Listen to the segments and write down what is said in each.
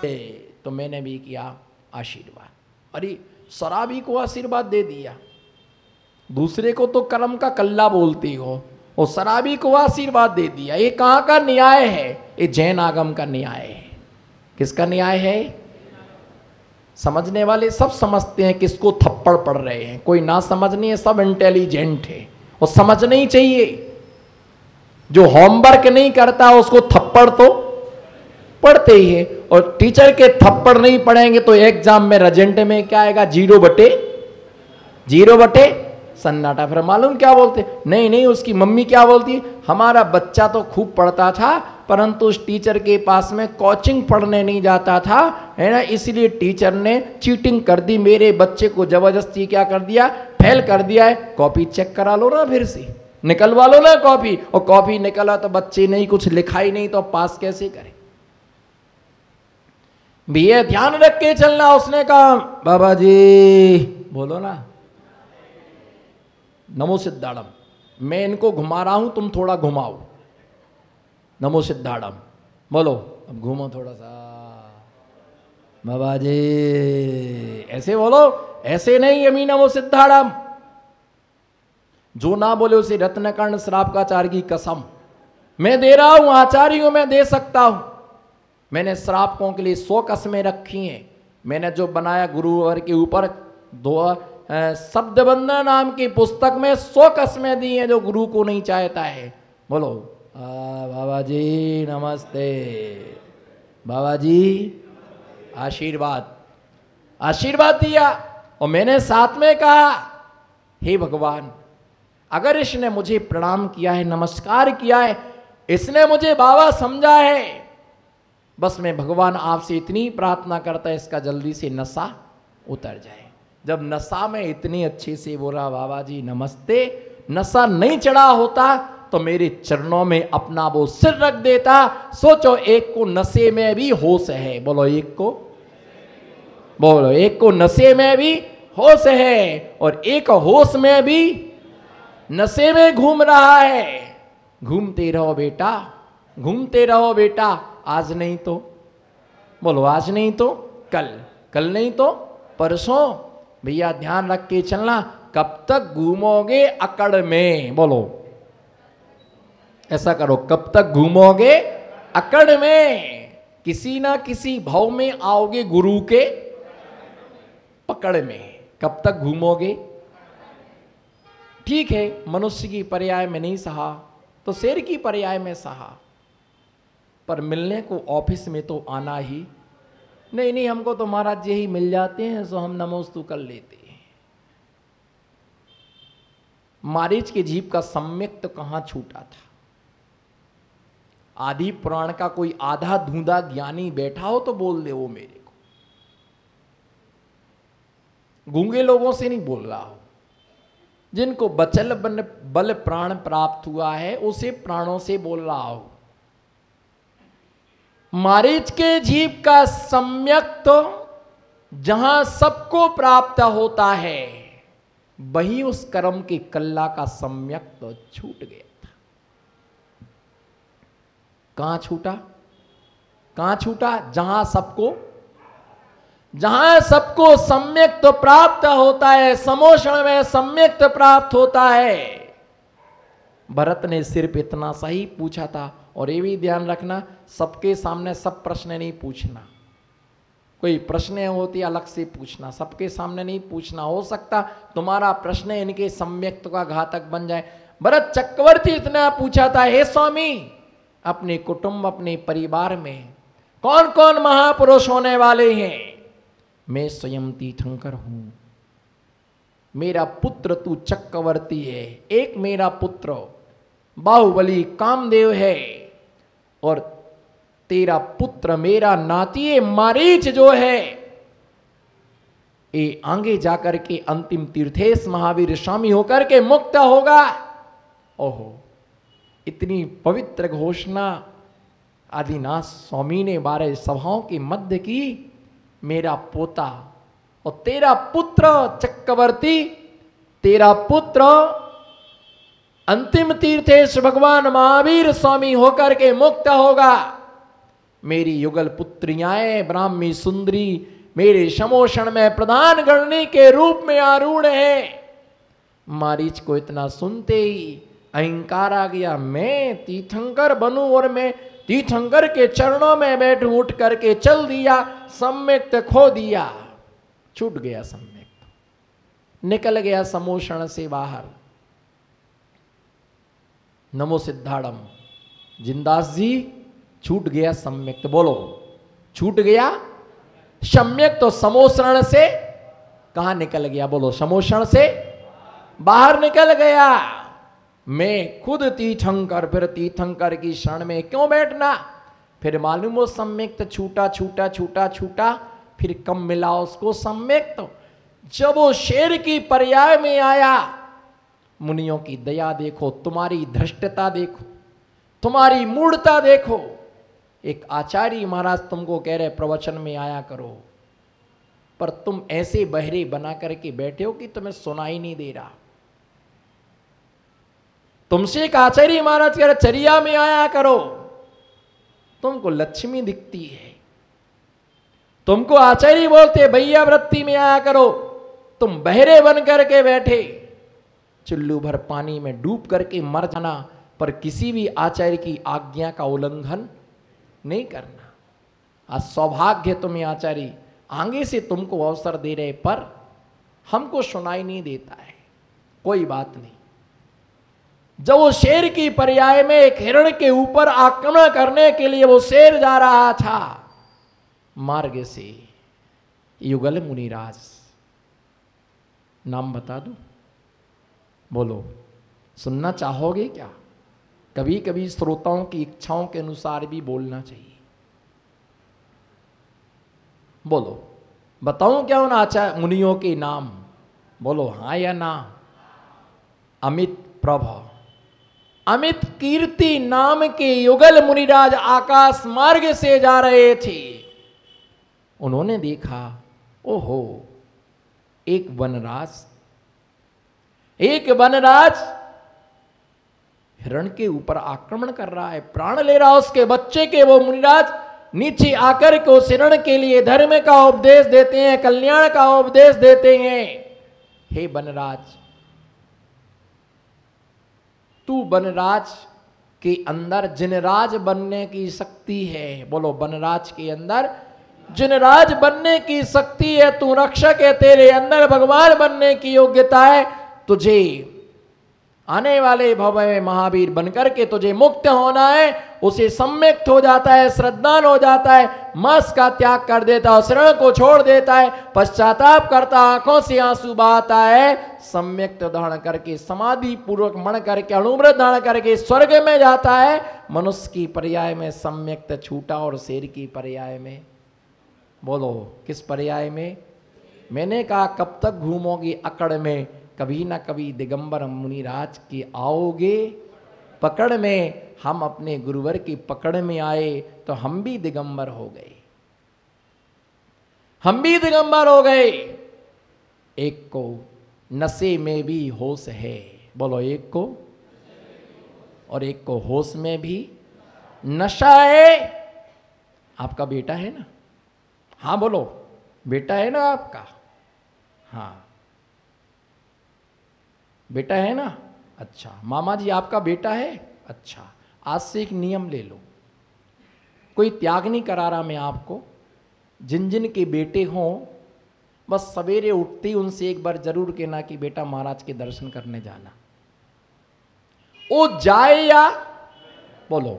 तो मैंने भी किया आशीर्वाद। अरे शराबी को आशीर्वाद दे दिया, दूसरे को तो कर्म का कल्ला बोलती हो, और शराबी को आशीर्वाद दे दिया। ये कहाँ का न्याय है? ये जैन आगम का न्याय है। किसका न्याय है? समझने वाले सब समझते हैं किसको थप्पड़ पड़ रहे हैं, कोई ना समझनी है, सब इंटेलिजेंट है और समझना ही चाहिए। जो होमवर्क नहीं करता उसको थप्पड़ तो पढ़ते ही है, और टीचर के थप्पड़ नहीं पढ़ेंगे तो एग्जाम में रिजल्ट में क्या आएगा? 0/0 सन्नाटा। फिर मालूम क्या बोलते? नहीं, उसकी मम्मी क्या बोलती? हमारा बच्चा तो खूब पढ़ता था परंतु उस टीचर के पास में कोचिंग पढ़ने नहीं जाता था, है ना, इसलिए टीचर ने चीटिंग कर दी, मेरे बच्चे को जबरदस्ती क्या कर दिया? फेल कर दिया है। कॉपी चेक करा लो ना, फिर से निकलवा लो ना कॉपी। और कॉपी निकला तो बच्चे नहीं, कुछ लिखा ही नहीं, तो पास कैसे करे? भैया ध्यान रख के चलना। उसने कहा बाबा जी, बोलो ना, नमो सिद्धाड़म, मैं इनको घुमा रहा हूं, तुम थोड़ा घुमाओ। नमो सिद्धाड़म बोलो, अब घूमो थोड़ा सा। बाबा जी ऐसे बोलो, ऐसे नहीं, यमी नमो सिद्धाड़म। जो ना बोले उसे रत्नकर्ण श्राप का आचार्य की कसम। मैं दे रहा हूं, आचार्य हूं, मैं दे सकता हूं। मैंने श्रापकों के लिए 100 कस्में रखी हैं। मैंने जो बनाया गुरुवर के ऊपर, शब्दबंधन नाम की पुस्तक में 100 कस्में दी हैं जो गुरु को नहीं चाहता है। बोलो बाबा जी नमस्ते, बाबा जी आशीर्वाद। आशीर्वाद दिया और मैंने साथ में कहा, हे भगवान, अगर इसने मुझे प्रणाम किया है, नमस्कार किया है, इसने मुझे बाबा समझा है, बस मैं भगवान आपसे इतनी प्रार्थना करता है, इसका जल्दी से नशा उतर जाए। जब नशा में इतनी अच्छे से बोला बाबा जी नमस्ते, नशा नहीं चढ़ा होता तो मेरे चरणों में अपना वो सिर रख देता। सोचो, एक को नशे में भी होश है। बोलो एक को, बोलो एक को नशे में भी होश है और एक होश में भी नशे में घूम रहा है। घूमते रहो बेटा, घूमते रहो बेटा, आज नहीं तो, बोलो आज नहीं तो कल, कल नहीं तो परसों। भैया ध्यान रख के चलना, कब तक घूमोगे अकड़ में? बोलो ऐसा करो, कब तक घूमोगे अकड़ में? किसी ना किसी भाव में आओगे गुरु के पकड़ में। कब तक घूमोगे? ठीक है, मनुष्य की पर्याय में नहीं सहा तो शेर की पर्याय में सहा, पर मिलने को ऑफिस में तो आना ही नहीं। हमको तो महाराज यही मिल जाते हैं सो हम नमोस्तु कर लेते हैं। मारीच के जीव का सम्यक तो कहां छूटा था? आदि पुराण का कोई आधा धूंधा ज्ञानी बैठा हो तो बोल दे वो मेरे को। गूंगे लोगों से नहीं बोल रहा हो, जिनको बचल बल प्राण प्राप्त हुआ है उसे प्राणों से बोल रहा हो। मारीच के जीव का सम्यक तो जहां सबको प्राप्त होता है, वही उस कर्म के कल्ला का सम्यक तो छूट गया था। कहां छूटा? कहां छूटा? जहां सबको सम्यक तो प्राप्त होता है, समोषण में सम्यक तो प्राप्त होता है। भरत ने सिर्फ इतना सही पूछा था। और ये भी ध्यान रखना, सबके सामने सब प्रश्न नहीं पूछना। कोई प्रश्न होती अलग से पूछना, सबके सामने नहीं पूछना। हो सकता तुम्हारा प्रश्न इनके सम्यक्त्व का घातक बन जाए। भरत चक्रवर्ती इतना पूछा था, हे स्वामी, अपने कुटुंब अपने परिवार में कौन कौन महापुरुष होने वाले हैं? मैं स्वयं तीर्थंकर हूं, मेरा पुत्र तू चक्रवर्ती है, एक मेरा पुत्र बाहुबली कामदेव है, और तेरा पुत्र मेरा नाती मारीच जो है ये आगे जाकर के अंतिम तीर्थेश महावीर स्वामी होकर के मुक्त होगा। ओहो, इतनी पवित्र घोषणा आदिनाथ स्वामी ने 12 सभाओं के मध्य की। मेरा पोता और तेरा पुत्र चक्रवर्ती, तेरा पुत्र अंतिम तीर्थेश भगवान महावीर स्वामी होकर के मुक्त होगा। मेरी युगल पुत्रियाएं ब्राह्मी सुंदरी मेरे समोषण में प्रधान गणनी के रूप में आरूढ़ है। मारीच को इतना सुनते ही अहंकार आ गया, मैं तीर्थंकर बनूं और मैं तीर्थंकर के चरणों में बैठूं। उठ करके चल दिया, सम्यक्त खो दिया, छूट गया सम्यक्त, निकल गया समोषण से बाहर। नमो सिद्धाड़म। जिनदास जी छूट गया सम्यक्त, बोलो छूट गया सम्यक्त। तो समोषण से कहां निकल गया, बोलो समोषण से बाहर निकल गया। मैं खुद तीर्थंकर, फिर तीर्थंकर की शरण में क्यों बैठना। फिर मालूम हो सम्यक्त छूटा छूटा छूटा छूटा, फिर कब मिला उसको सम्यक्त, जब वो शेर की पर्याय में आया। मुनियों की दया देखो, तुम्हारी धृष्टता देखो, तुम्हारी मूढ़ता देखो। एक आचार्य महाराज तुमको कह रहे प्रवचन में आया करो, पर तुम ऐसे बहरे बना करके बैठे हो कि तुम्हें सुनाई नहीं दे रहा। तुमसे एक आचार्य महाराज कह रहे चर्या में आया करो, तुमको लक्ष्मी दिखती है। तुमको आचार्य बोलते भैया वृत्ति में आया करो, तुम बहरे बन करके बैठे। चुल्लू भर पानी में डूब करके मर जाना, पर किसी भी आचार्य की आज्ञा का उल्लंघन नहीं करना। आज सौभाग्य तुम्हें आचार्य आगे से तुमको अवसर दे रहे, पर हमको सुनाई नहीं देता है। कोई बात नहीं। जब वो शेर की पर्याय में एक हिरण के ऊपर आक्रमण करने के लिए वो शेर जा रहा था मार्ग से, युगल मुनिराज, नाम बता दूं, बोलो सुनना चाहोगे क्या। कभी कभी श्रोताओं की इच्छाओं के अनुसार भी बोलना चाहिए। बोलो बताऊं क्या उन आचार्य मुनियों के नाम, बोलो हाँ या ना। अमित प्रभ, अमित कीर्ति नाम के युगल मुनिराज आकाश मार्ग से जा रहे थे। उन्होंने देखा, ओहो एक वनराज हिरण के ऊपर आक्रमण कर रहा है, प्राण ले रहा उसके बच्चे के। वो मुनिराज नीचे आकर के उस हिरण के लिए धर्म का उपदेश देते हैं, कल्याण का उपदेश देते हैं। हे वनराज, तू वनराज के अंदर जिनराज बनने की शक्ति है। बोलो वनराज के अंदर जिनराज बनने की शक्ति है, तू रक्षक है, तेरे अंदर भगवान बनने की योग्यता है। तुझे आने वाले भव में महावीर बनकर के तुझे मुक्त होना है। उसे सम्यक्त हो जाता है, श्रद्धान हो जाता है, मांस का त्याग कर देता है, शरण को छोड़ देता है, पश्चाताप करता, आंखों से आंसू बहाता है, सम्यक्त धारण करके समाधि पूर्वक मन करके अणुव्रत धारण करके स्वर्ग में जाता है। मनुष्य की पर्याय में सम्यक्त छूटा, और शेर की पर्याय में, बोलो किस पर्याय में। मैंने कहा कब तक घूमोगी अकड़ में, कभी ना कभी दिगंबर मुनिराज के आओगे पकड़ में। हम अपने गुरुवर की पकड़ में आए तो हम भी दिगंबर हो गए, हम भी दिगंबर हो गए। एक को नशे में भी होश है, बोलो एक को, और एक को होश में भी नशा है। आपका बेटा है ना, हाँ बोलो बेटा है ना आपका, हाँ बेटा है ना। अच्छा मामा जी आपका बेटा है, अच्छा आज से एक नियम ले लो, कोई त्याग नहीं करा रहा मैं आपको। जिन जिन के बेटे हों बस सवेरे उठते ही उनसे एक बार जरूर कहना कि बेटा महाराज के दर्शन करने जाना। वो जाए या, बोलो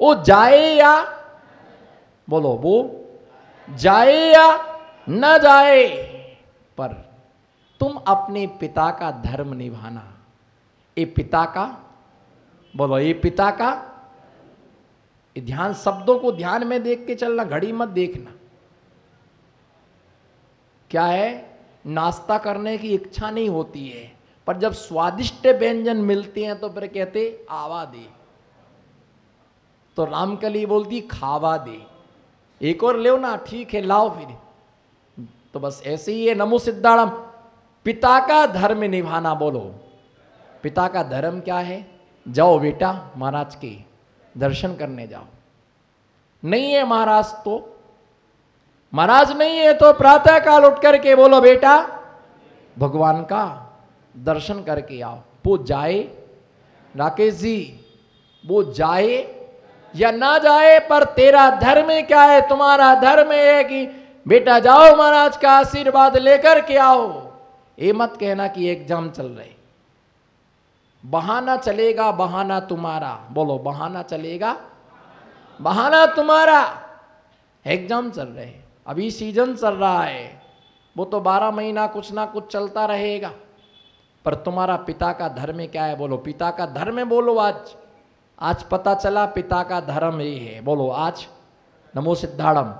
वो जाए या, बोलो वो जाए या न जाए, पर तुम अपने पिता का धर्म निभाना। ये पिता का, बोलो ये पिता का, ये ध्यान, शब्दों को ध्यान में देख के चलना, घड़ी मत देखना। क्या है, नाश्ता करने की इच्छा नहीं होती है, पर जब स्वादिष्ट व्यंजन मिलते हैं तो फिर कहते आवा दे, तो रामकली बोलती खावा दे, एक और ले ना, ठीक है लाओ फिर। तो बस ऐसे ही है। नमो सिद्धाड़म, पिता का धर्म निभाना। बोलो पिता का धर्म क्या है। जाओ बेटा महाराज के दर्शन करने जाओ। नहीं है महाराज तो महाराज नहीं है तो प्रातः काल उठ करके बोलो बेटा भगवान का दर्शन करके आओ। वो जाए राकेश जी, वो जाए या ना जाए, पर तेरा धर्म क्या है? तुम्हारा धर्म है कि बेटा जाओ महाराज का आशीर्वाद लेकर के आओ। ये मत कहना कि एग्जाम चल रहे, बहाना चलेगा, बहाना तुम्हारा। बोलो बहाना चलेगा, बहाना तुम्हारा। एग्जाम चल रहे, अभी सीजन चल रहा है, वो तो 12 महीना कुछ ना कुछ चलता रहेगा, पर तुम्हारा पिता का धर्म क्या है? बोलो पिता का धर्म बोलो। आज पता चला पिता का धर्म ये है। बोलो आज नमो सिद्धाड़म,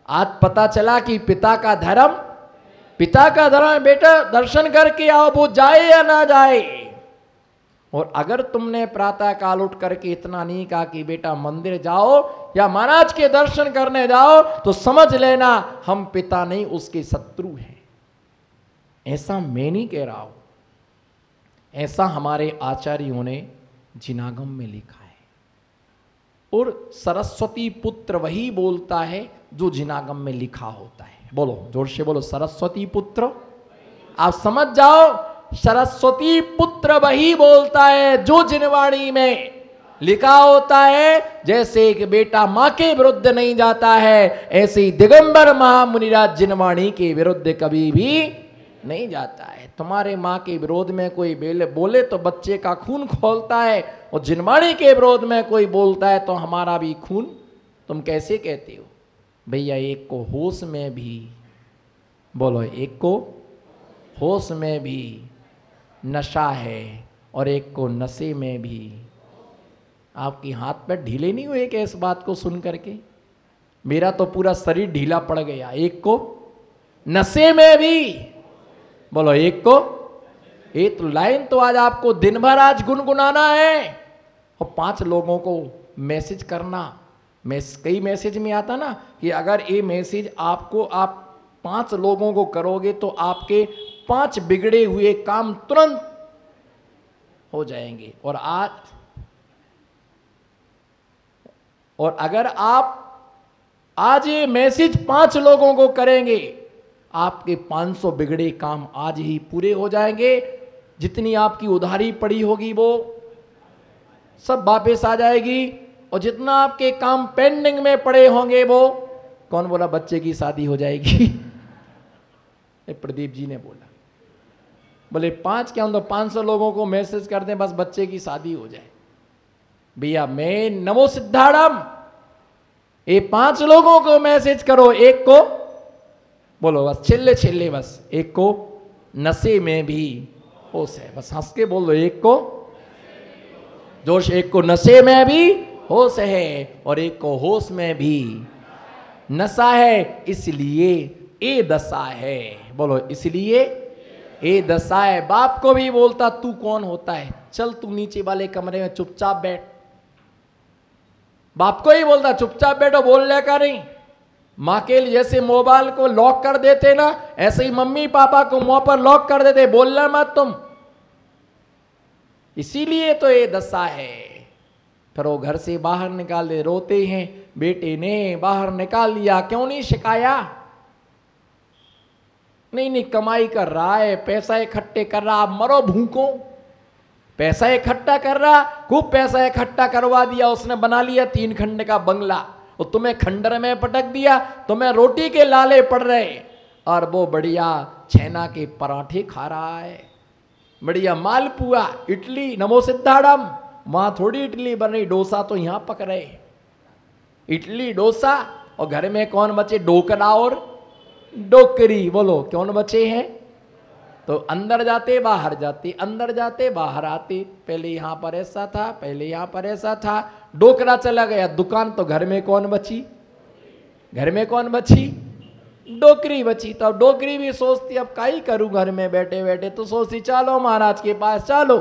आज पता चला कि पिता का धर्म बेटा दर्शन करके आओ, वो जाए या ना जाए। और अगर तुमने प्रातः काल उठ करके इतना नहीं कहा कि बेटा मंदिर जाओ या महाराज के दर्शन करने जाओ, तो समझ लेना हम पिता नहीं उसके शत्रु हैं। ऐसा मैं नहीं कह रहा हूं, ऐसा हमारे आचार्यों ने जिनागम में लिखा है। और सरस्वती पुत्र वही बोलता है जो जिनागम में लिखा होता है। बोलो जोर से बोलो, सरस्वती पुत्र। आप समझ जाओ, सरस्वती पुत्र वही बोलता है जो जिनवाणी में लिखा होता है। जैसे एक बेटा मां के विरुद्ध नहीं जाता है, ऐसे ही दिगंबर महामुनिराज जिनवाणी के विरुद्ध कभी भी नहीं जाता है। तुम्हारे मां के विरोध में कोई बोले तो बच्चे का खून खौलता है, और जिनवाणी के विरोध में कोई बोलता है तो हमारा भी खून। तुम कैसे कहते हो भैया? एक को होश में भी, बोलो एक को होश में भी नशा है और एक को नशे में भी। आपकी हाथ पैर ढीले नहीं हुए क्या इस बात को सुन करके? मेरा तो पूरा शरीर ढीला पड़ गया। एक को नशे में भी, बोलो एक को। ये तो लाइन तो आज आपको दिन भर आज गुनगुनाना है और 5 लोगों को मैसेज करना। कई मैसेज में आता ना कि अगर ये मैसेज आपको आप 5 लोगों को करोगे तो आपके 5 बिगड़े हुए काम तुरंत हो जाएंगे। और अगर आप आज ये मैसेज 5 लोगों को करेंगे, आपके 500 बिगड़े काम आज ही पूरे हो जाएंगे। जितनी आपकी उधारी पड़ी होगी वो सब वापस आ जाएगी, और जितना आपके काम पेंडिंग में पड़े होंगे वो, कौन बोला बच्चे की शादी हो जाएगी? प्रदीप जी ने बोला। बोले 5 क्या तो 500 लोगों को मैसेज कर दें बस बच्चे की शादी हो जाए। भैया मैं नमो सिद्धाड़म, ये 5 लोगों को मैसेज करो, एक को बोलो बस छिल्ले बस, एक को नशे में भी होश है। बस हंस के बोल दो, एक को जोश, एक को नशे में भी होश है और एक को होश में भी नशा है, इसलिए ये दशा है। बोलो इसलिए ये दशा है। बाप को भी बोलता तू कौन होता है, चल तू नीचे वाले कमरे में चुपचाप बैठ। बाप को ही बोलता चुपचाप बैठो, बोलने का नहीं। माँ के लिए जैसे मोबाइल को लॉक कर देते ना, ऐसे ही मम्मी पापा को मुंह पर लॉक कर देते, बोलना मत तुम। इसीलिए तो ये दशा है। फिर वो घर से बाहर निकाल दे, रोते हैं बेटे ने बाहर निकाल लिया, क्यों नहीं शिकाया? नहीं कमाई कर रहा है, पैसा इकट्ठे कर रहा, आप मरो भूखों। पैसा इकट्ठा कर रहा, खूब पैसा इकट्ठा करवा दिया उसने, बना लिया 3 खंड का बंगला, और तुम्हें खंडर में पटक दिया, तुम्हें रोटी के लाले पड़ रहे, और वो बढ़िया छेना के पराठे खा रहा है, बढ़िया मालपुआ इडली। नमो सिद्धाड़म, वहां थोड़ी इडली बन रही, डोसा तो यहां पक रहे, इडली डोसा। और घर में कौन बचे? डोकरा और डोकरी। बोलो कौन बचे हैं? तो अंदर जाते बाहर जाते, अंदर जाते बाहर आते। पहले यहां पर ऐसा था, पहले यहां पर ऐसा था, डोकरा चला गया दुकान, तो घर में कौन बची? घर में कौन बची? डोकरी बची। तो अब डोकरी भी सोचती अब काई करूं घर में बैठे बैठे, तो सोचती चलो महाराज के पास चलो।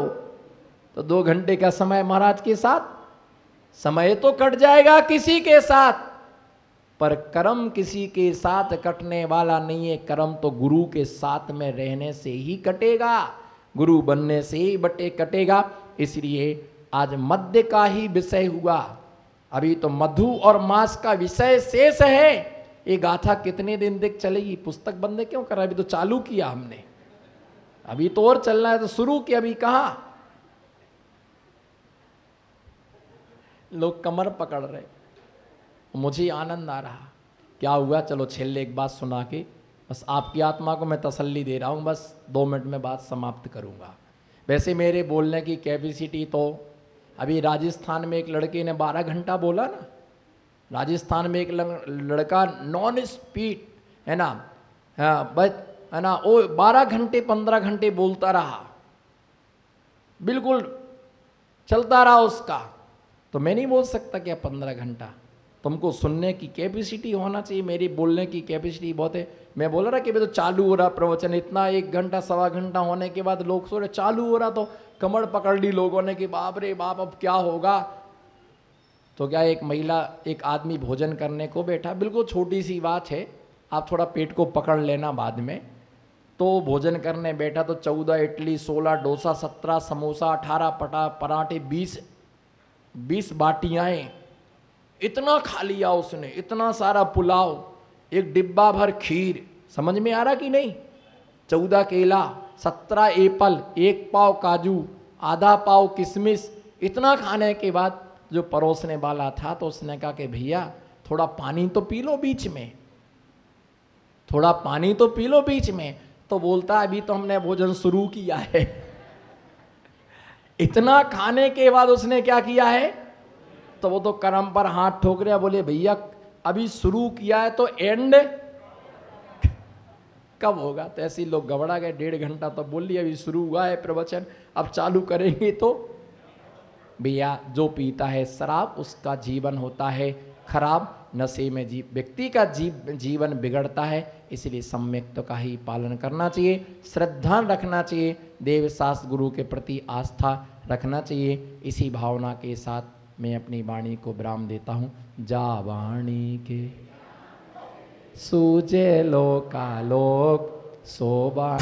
तो 2 घंटे का समय महाराज के साथ, समय तो कट जाएगा किसी के साथ, पर कर्म किसी के साथ कटने वाला नहीं है। कर्म तो गुरु के साथ में रहने से ही कटेगा, गुरु बनने से ही कटेगा। इसलिए आज मध्य का ही विषय हुआ। अभी तो मधु और मांस का विषय शेष है। ये गाथा कितने दिन तक चलेगी? पुस्तक बंद क्यों कर रहा है? अभी तो चालू किया हमने, अभी तो और चलना है, तो शुरू किया, अभी कहा लोग कमर पकड़ रहे। मुझे आनंद आ रहा। क्या हुआ? चलो छेल्ले एक बात सुना के बस आपकी आत्मा को मैं तसल्ली दे रहा हूँ, बस 2 मिनट में बात समाप्त करूँगा। वैसे मेरे बोलने की कैपेसिटी तो, अभी राजस्थान में एक लड़के ने 12 घंटा बोला ना, राजस्थान में एक लड़का नॉन स्पीड है ना, हाँ बस है ना, वो 12 घंटे 15 घंटे बोलता रहा, बिल्कुल चलता रहा उसका। तो मैं नहीं बोल सकता क्या 15 घंटा? तुमको सुनने की कैपेसिटी होना चाहिए, मेरी बोलने की कैपेसिटी बहुत है। मैं बोल रहा कि भाई तो चालू हो रहा प्रवचन, इतना 1 घंटा 1.25 घंटा होने के बाद लोग सो रहे, चालू हो रहा तो कमर पकड़ ली लोगों ने कि बाप रे बाप अब क्या होगा। तो क्या एक महिला, एक आदमी भोजन करने को बैठा, बिल्कुल छोटी सी बात है, आप थोड़ा पेट को पकड़ लेना बाद में। तो भोजन करने बैठा तो 14 इडली, 16 डोसा, 17 समोसा, 18 पराठे, 20 बाटियाँ, इतना खा लिया उसने, इतना सारा पुलाव, 1 डिब्बा भर खीर, समझ में आ रहा कि नहीं, 14 केला, 17 एप्पल, 1 पाव काजू, आधा पाव किशमिश। इतना खाने के बाद जो परोसने वाला था तो उसने कहा कि भैया थोड़ा पानी तो पी लो बीच में, थोड़ा पानी तो पी लो बीच में। तो बोलता अभी तो हमने भोजन शुरू किया है। इतना खाने के बाद उसने क्या किया है? तो वो तो कर्म पर हाथ ठोक रहा, बोले भैया अभी शुरू किया है तो एंड कब होगा? तो ऐसे ही लोग घबरा गए। 1.5 घंटा तो बोल लिया, अभी शुरू हुआ है प्रवचन, अब चालू करेंगे। तो भैया जो पीता है शराब उसका जीवन होता है खराब, नशे में व्यक्ति का जीवन बिगड़ता है। इसलिए सम्यक्त का ही पालन करना चाहिए, श्रद्धा रखना चाहिए, देव शास्त्र गुरु के प्रति आस्था रखना चाहिए। इसी भावना के साथ मैं अपनी वाणी को विराम देता हूँ। जा वाणी के सूजे लोकालोक शोभा।